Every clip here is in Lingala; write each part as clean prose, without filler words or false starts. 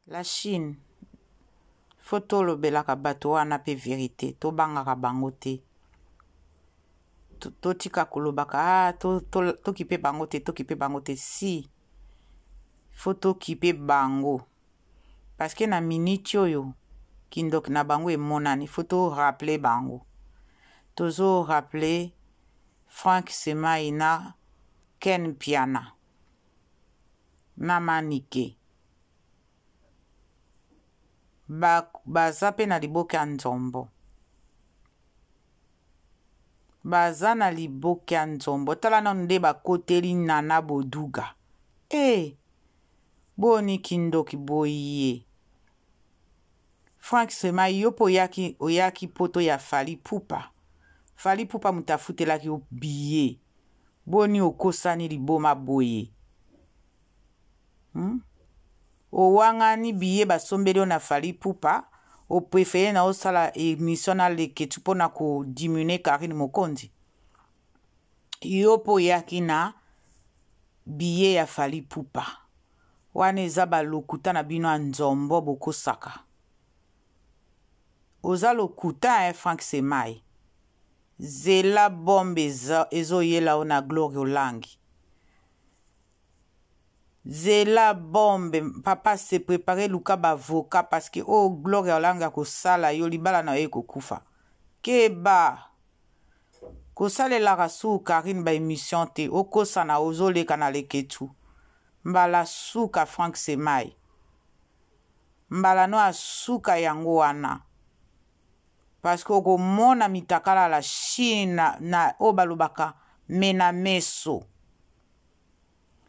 La Chine, photo lo belaka bato wana pe vérité, to bangaka bango te. To tika kolobaka, to kipe bango te, to kipe bango te. Si, photo kipe bango. Parce que na minute oyo, kindok na bango e monani, photo rappeler bango. Tozo rappeler Frank Semai na Ken Piana. Na Manike. Baza pe na liboke ya nzombo. Baza na liboke ya nzombo. Tala na nde bakoteli Nana Boduga. Boni kindoki boye. Frank Semai yopo oyaki poto ya Fally Ipupa. Fally Ipupa mutafutelaki biye. Boni okosani liboma boye. Owangani biye basombeli na Fally Ipupa. O préféré na osala émission na leketu pona ko diminuer Karine Mokonzi. Yopo yaki na biye ya Fally Ipupa. Wane eza balokuta na bino ya nzombo bokosaka. Oza lokuta Frank Semai. Zela bombe ezo yela ona Glory Olangi. Zela bombe papa se préparer luka bavoka parce que Glory Olangi ko sala yo libala na ye kokufa. Keba ko salela rasu Karine ba émission te okosa na ozoleka na leketu. Mbala suka Frank Semai. Mbala no asuka yango wana. Parce que oko mona mitakala la Chine na obalubaka mena meso.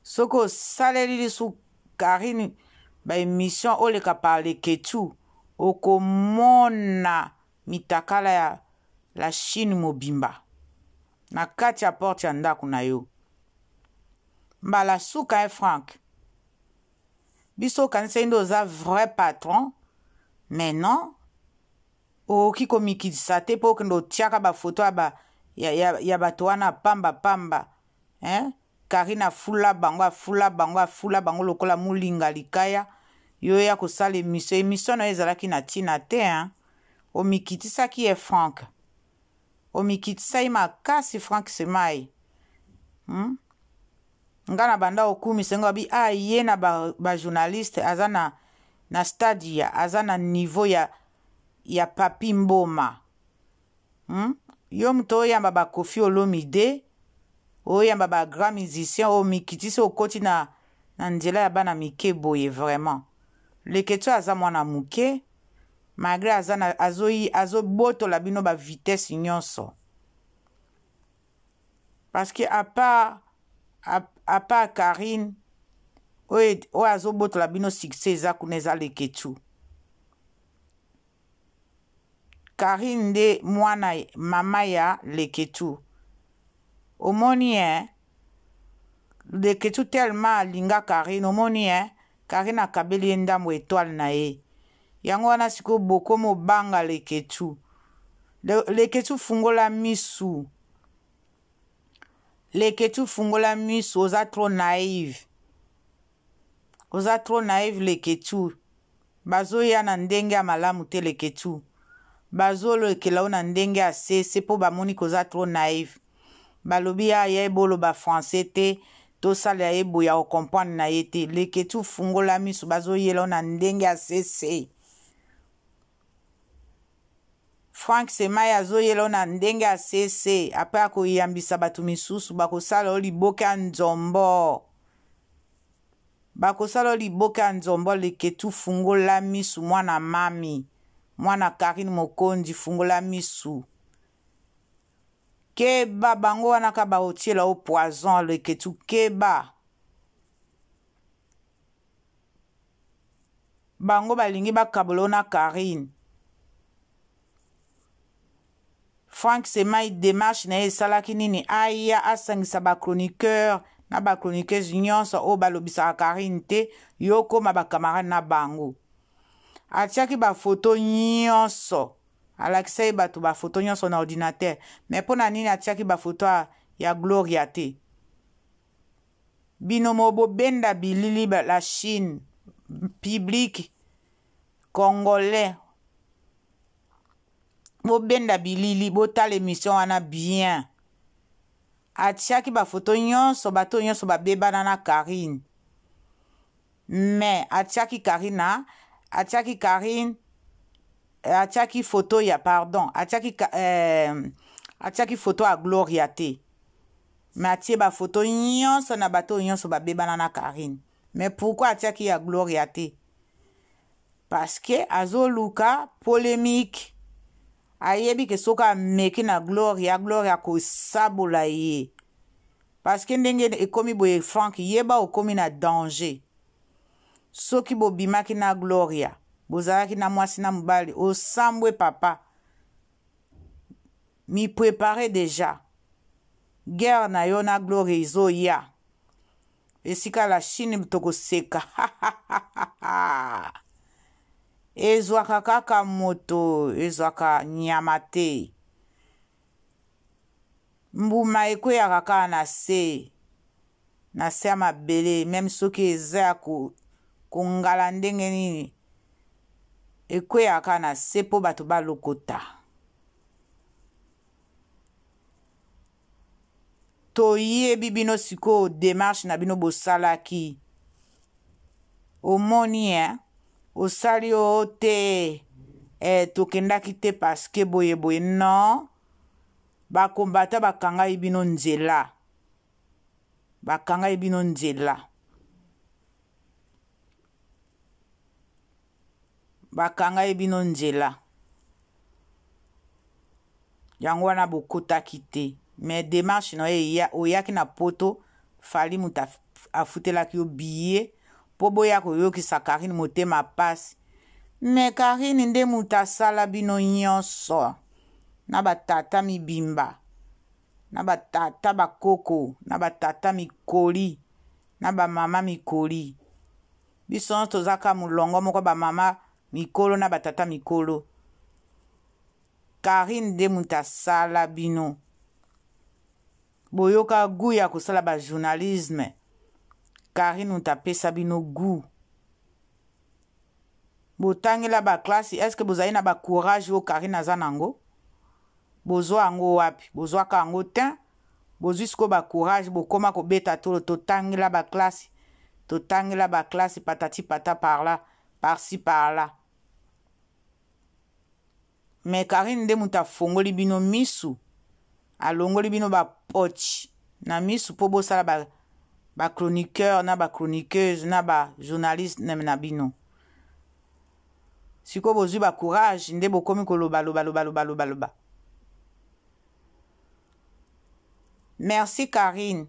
Soko saleli su Karine ba émission oleka par leketu oko mona mitakala ya la Chine mobimba. Na kati ya porte ya ndako na yo. Mbala suka Frank. Biso kanise ndo za vrai patron. Mais non. Kiko mikidisa te po kendo tiaka ba photo ya bato wana pamba. Karina fula bango lokola mulinga likaya. Yo ya kosala émission na ezalaki na tina te. O mikidisa ki e Frank. O mikidisa ima kasi Frank Semai. Ngana banda okumi sengo bi ye na ba journaliste azana na stadia azana niveau ya Papi Mboma. Yo mto yamba ba Koffi Olomide o yamba ba grand musicien o mikitisi okoti na nzela ya bana mike boye vraiment. Leketu aza mwana muke malgré azana azo boto la bino ba vitesse nyonso. Parce que à part Karine o azo boto la bino succès za kuneza leketu. Karine nde mwana mama ya leketu. Omoni leketu tellement linga Karine. Omoni Karine akabeli ndambo étoile na ye. Yango wana siko boko mo banga leketu. Leketu fungola misu. Leketu fungola misu. Oza trop naïve. Oza trop naïve leketu. Bazo ya na ndenge ya malamu te leketu. Bazolo ekela na ndenge ase po bamoni koza trop naïf. Balobi ya ebolo ba français te to sala ya ebo ya comprendre na yete leketu fungola misu bazo yela na ndenge ase. Frank Semai azo yela na ndenge ase après ko yambisa batu misusu bakosala liboke ya nzombo. Bakosala liboke ya nzombo leketu fungola misu mwana mami. Mwana Karine Mokonzi fungola misu. Keba bango wana ka ba otiela au poison leketu keba. Bango balingi bakabolo na Karine. Frank Semai démarche na esalaki nini aya asangisa ba chroniqueur na ba chroniqueuse nyonso o balobisa Karine te yoko ma ba camarade na bango. Atiaki ba photo nyonso. Alakisai bato ba photo nyonso na ordinateur. Mais pona nini atiaki ba photo ya Gloria te. Binomo bo benda bilili la Chine. Public Congolais. Bo benda bilili, bo ta l'émission wana bien. Atiaki ba photo nyonso, bato nyonso ba beba na Karine. Mais atiaki Karina, atiaki Karine, atiaki photo ya, pardon, atiaki photo a Gloria te. Mais atie ba photo nyonso na bato nyonso ba beba na Karine. Mais pourquoi atiaki ya Gloria te? Parce que azo luka polémique. Ayebi ke soka meki na Gloria ko sabola ye. Parce que ndenge ekomi boye Frank yeba okomi na danger. Soki bo bimaki na Gloria, bozalaki na mwasi na mubali, osambwe papa. Mi prépare déjà. Guerre na yo na Gloria izo ya. Esika la Chine toko seka. Ezwaka kaka moto, ezwaka nyama te. Mbuma ekwe ya kaka na se ya mabele, même soki eza ya kongala ndenge nini. Ekwe ya kaka na se po bato balokota. Toyebi bino siko démarche na bino bosalaki. Omoni osali o te tokendaki te parce que boye boye non. Bakombata bakanga ibino nzela. Bakanga ibino nzela. Bakanga ibino nzela. Yango wana bokotaki te. Mais démarche no oyaki na poto fali muta afutelaki yo billet po boya koyokisa Karine motema pasi. Mais Karine nde muta sala bino nyonso. Na batata mibimba. Na batata bakoko. Na batata mikoli. Na ba mama mikoli. Biso tozaka mulongo moko ba mama mikolo na batata mikolo. Karine nde muta sala bino. Boyoka gu ya kosala ba journalisme. Karine utapesa bino gu. Botangela ba classe, est-ce que bozali na ba courage o Karine azanango? Bozwa ango wapi? Bozwa ka ango ten? Bozwi sko ba courage bokoma ko beta tolo totangela ba classe. Totangela ba classe patati pata par là, par-ci par là. Mais Karine nde muta fongoli bino misu. Alongoli bino ba pochi. Na misu po bosala ba chroniqueur na ba chroniqueuse na ba journaliste na bino. Siko bozwi ba courage nde bokomi loba. Merci Karine.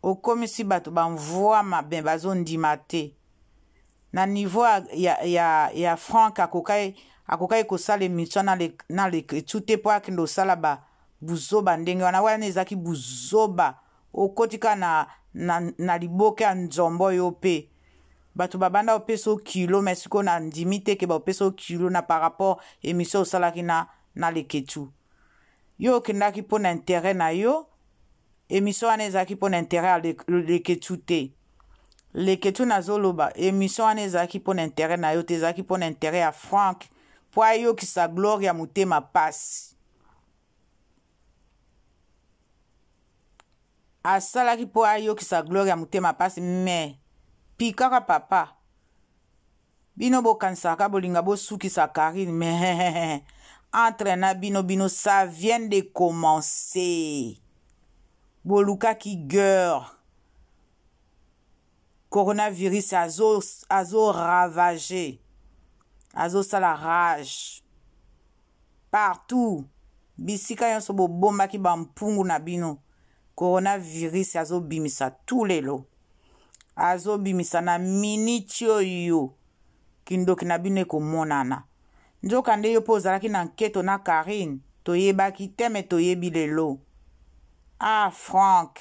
Okomi si bato banvoa mabe bazondima te. Na niveau ya Frank akokai kosala émission na l'écriture te po akendo sala ba buzoba ndenge wana ezaki buzoba okotika na liboke ya nzombo yo pe bato babanda opeso kilo mais siko na ndimi te ke ba opeso kilo na par rapport émission osalaki na l'écriture yo okendaki po na intérêt na yo émission wana ezaki po na intérêt ya l'écriture te l'écriture nazoloba émission wana ezaki po na intérêt na yo te ezaki po na intérêt ya Frank po ayokisa Gloria motema pasi asalaki po ayokisa Gloria motema pasi mais pikaka papa bino bokanisaka bolinga bosukisa Karine mais entre na bino ça vient de commencer bolukaki guerre coronavirus azo ravagé azo sala rage partout bisika yonso bobombaki bampungu na bino coronavirus azo bimisa tous les lots azo bimisa na miniti oyo kindoki na bino ekomonana nzoka nde yo po ozalaki na nketo na Karine toyebaki te me toyebi lelo Frank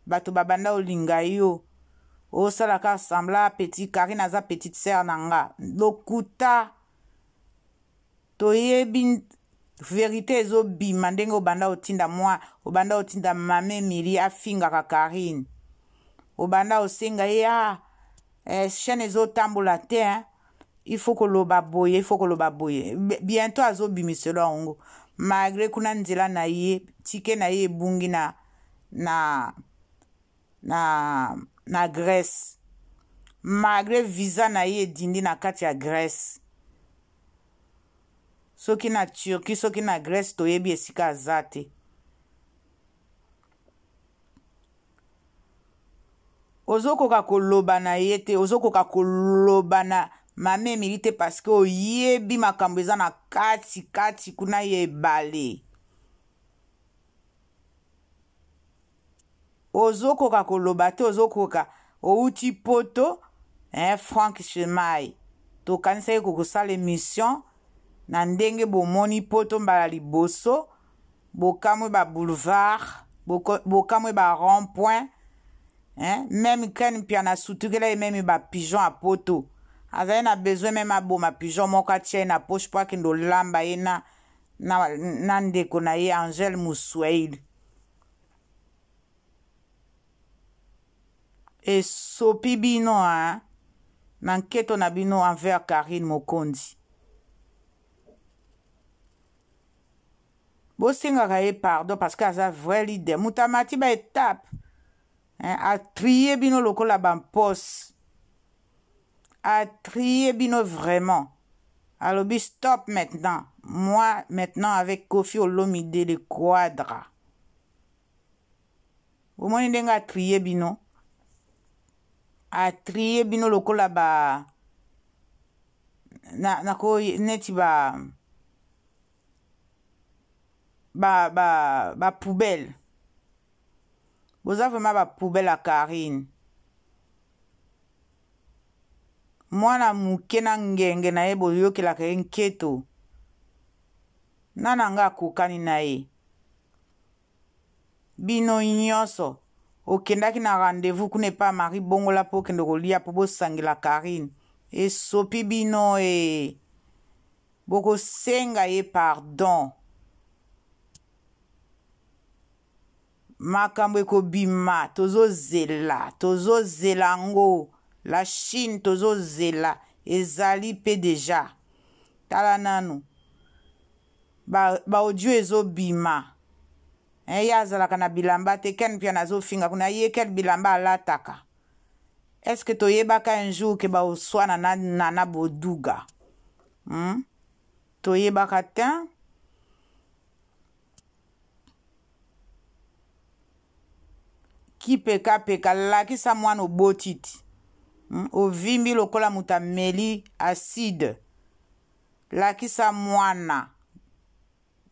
bato babanda olinga yo osalaka sembla petit Karine aza petite sœur nanga lokuta toyebi vérité ezobima ndenge obanda otinda obanda otinda mame Mili afingaka Karine obanda osenga ya chaîne ezotambola te il faut que loba boye, il faut que loba boye. Bientôt azo bimiselo ongo. Malgré kuna nzela na ye, tike na ye bungi na Grèce. Malgré visa na ye dindi na kati ya Grèce. Soki na Turquie, soki na Grèce toyebi esika azate. Ozokoka koloba na ye te, ozokoka koloba na mame milite parce que oyebi makambo eza na kati kuna ye ebale. Ozokoka koloba te, ozokoka outi poto, Frank Chemai. Tokanisa ye kokosala émission na ndenge bomoni poto mbala liboso, bokamwe ba boulevard, bokamwe ba rond-point, même ken piana sutukela ye même ba pigeon a poto. Azaye na besoin même aboma pigeon moko atia na poche po akende olamba ye na ndeko na ye Angel Muswahili. Et sopi bino na nketo na bino envers Karine Mokondi. Bosingaka ye pardon parce que aza vrai leader. Mutamati ba étape. A trier bino lokola bampos. A trier bino vraiment. Alobi stop maintenant. Moi maintenant avec Kofi Olomide le quadra. Vous moni ndenga a trier bino. A trier bino lokola ba na ko neti ba poubelle. Vous avez vraiment ba poubelle à Karine. Mwana muke na ngenge na ye boyokelaka la nketo. Nana nga kokani na ye. Bino nyonso. Okendaki na rendez-vous kune pa Marie Bongola po kende kolia po bosangela Karine. E sopi bino boko senga ye pardon. Makambo eko bima tozo zela ngo. La Chine tozo zela ezali pe deja. Tala nanu. Ba audio ezo bima. Ya zalaka na bilamba te ken pia nazo finga kuna ye kel bilamba alataka. Est-ce que to yebaka un jour ke ba oswana na boduga? To yebaka ten? Ki peka lakisa mwana obotiti. Ovimbi lokola mutameli acide. Lakisa mwana.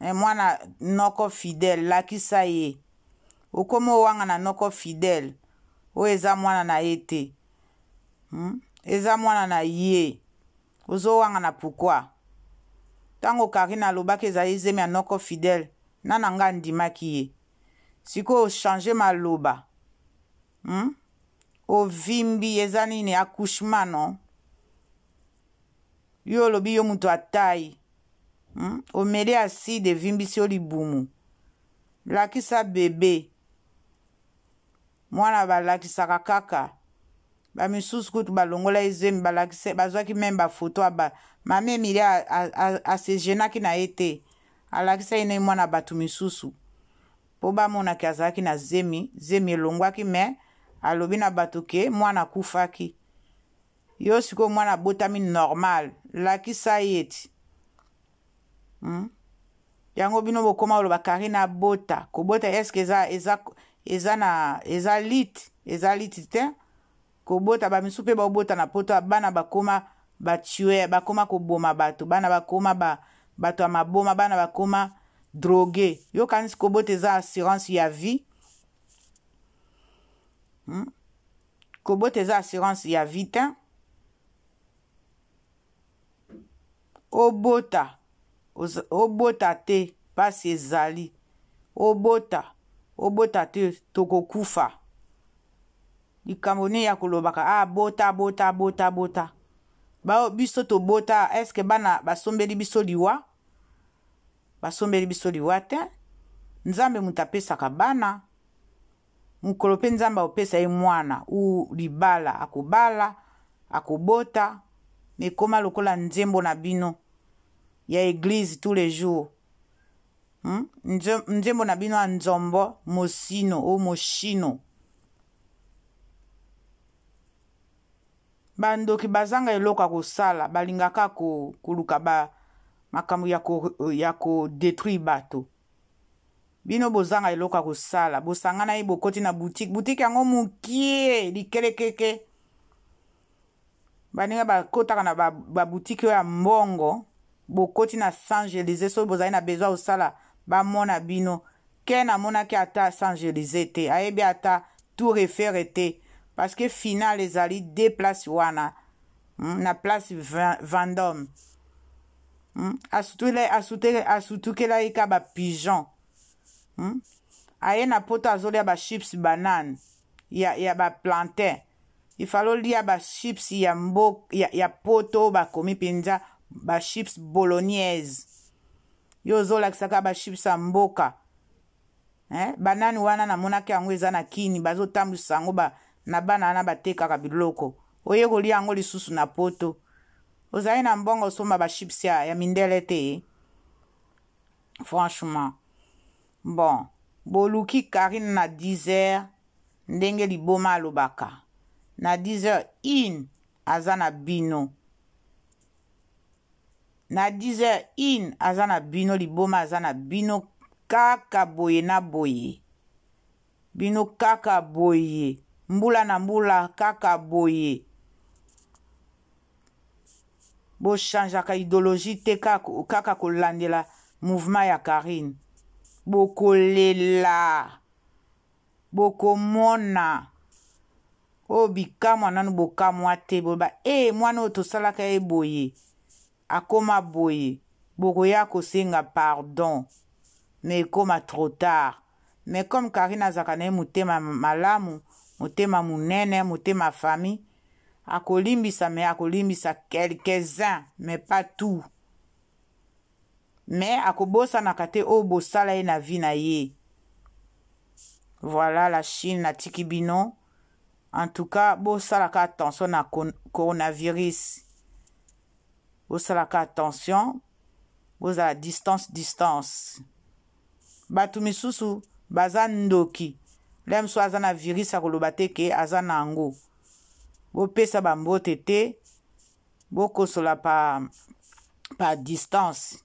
Mwana noko fidèle lakisa ye. Okomo wanga na noko fidèle. O eza mwana na ete. Eza mwana na ye. Ozo wanga na pourquoi? Tango Karine alobaki eza izemi ya noko fidèle. Nana nga ndimaki ye. Siko changer ma loba. Ovimbi eza nini accouchement non? Yo lobi yo mutu atai. Omele acide vimbi si olibumu. Lakisa bebe. Mwana ba lakisa kaka. Ba misusu kutu balongola izemi ba lakisa bazwaki memba photo aba. Mame mili a se jenaki na ete. Alakisa ine mwana batu misusu. Po ba mona ki azaki na zemi elongwaki me alobi na batu ke mwana kufaki. Yo siko mwana botami normal. Lakisa yeti. Yango bino bokoma oloba Karine abota. Kobota eske eza lit te. Kobota ba misupe ba obota na poto bana bakoma batue bakoma koboma bato bana bakoma bato amaboma bana bakoma drogué. Yo kanisi kobota eza assurance ya vie. Kobota eza assurance ya vie te. Obota te pasi ezali. Obota te tokokufa. Likambo ne ya kolobaka bota. Ba biso to bota eske bana basombeli biso liwa? Basombeli biso liwa te. Nzambe mutapesaka bana. Mukolo pe nzambe opesa ye mwana u libala akobala akobota mais koma lokola nzembo na bino ya église tous les jours. Nzembo na bino nzombo mosino ou moshino. Bandoki bazanga eloka kosala balingaka koluka makambo ya ko détruire bato. Bino bozanga eloka kosala bosangana ye bokoti na boutique yango mukie likelekeke. Baninga bakotaka na ba boutique ya mbongo bokoti na Saint-Élysée so bozali na besoin osala bamona bino ke na monaki ata Saint-Élysée te ayebi ata tout référé te parce que final ezali 2 places wana na place Vendôme. Asutukela ika ba pigeon. Aye na poto azolia ba chips banane ya ba plantain. Il fallait lia ba chips ya poto ba komi penza ba chips bolognaise. Yo zola kisaka ba chips ya mboka. Banane wana na monaki yango eza na kini bazo tambwisa yango na bana na batekaka biloko. Oye kolia yango lisusu na poto. Ozali na mbongo soma ba chips ya mindele te. Franchement. Bon. Boluki Karine na 10h. Ndenge liboma alobaka. Na 10h in azana bino. Na 10h in azana bino liboma azana bino kaka boye na boye. Bino kaka boye. Mbula na mbula kaka boye. Bo changeaka idéologie te kaka kolandela mouvement ya Karine. Bo kolela. Bo komona. O bikamwa nanu bokamwa te boba mwana oyo tosalaka ye boye akoma boye bokoya kosenga pardon mais ekoma trop tard. Mais comme Karine azaka na ye motema malamu motema munene motema famille akolimbisa mais akolimbisa quelques-uns mais pas tout. Mais akobosanaka te oyo bosala ye na vie na ye. Voilà la Chine na tiki bino. En tout cas, bo salaka attention na coronavirus. Bo salaka attention. Bo za distance. Batu misusu baza ndoki. Lem so azana virus akoloba te ke azana ango. Bo pesa bambote te. Bo kosola pa distance.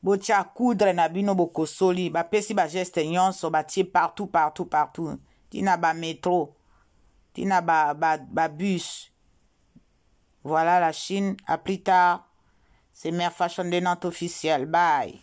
Bo tia coudre na bino bo kosoli. Ba pesi ba geste nyonso ba tie partout. Tina ba métro. Tina ba bus. Voilà la Chine. À plus tard. C'est Mère Fashion de Nantes officielle. Bye.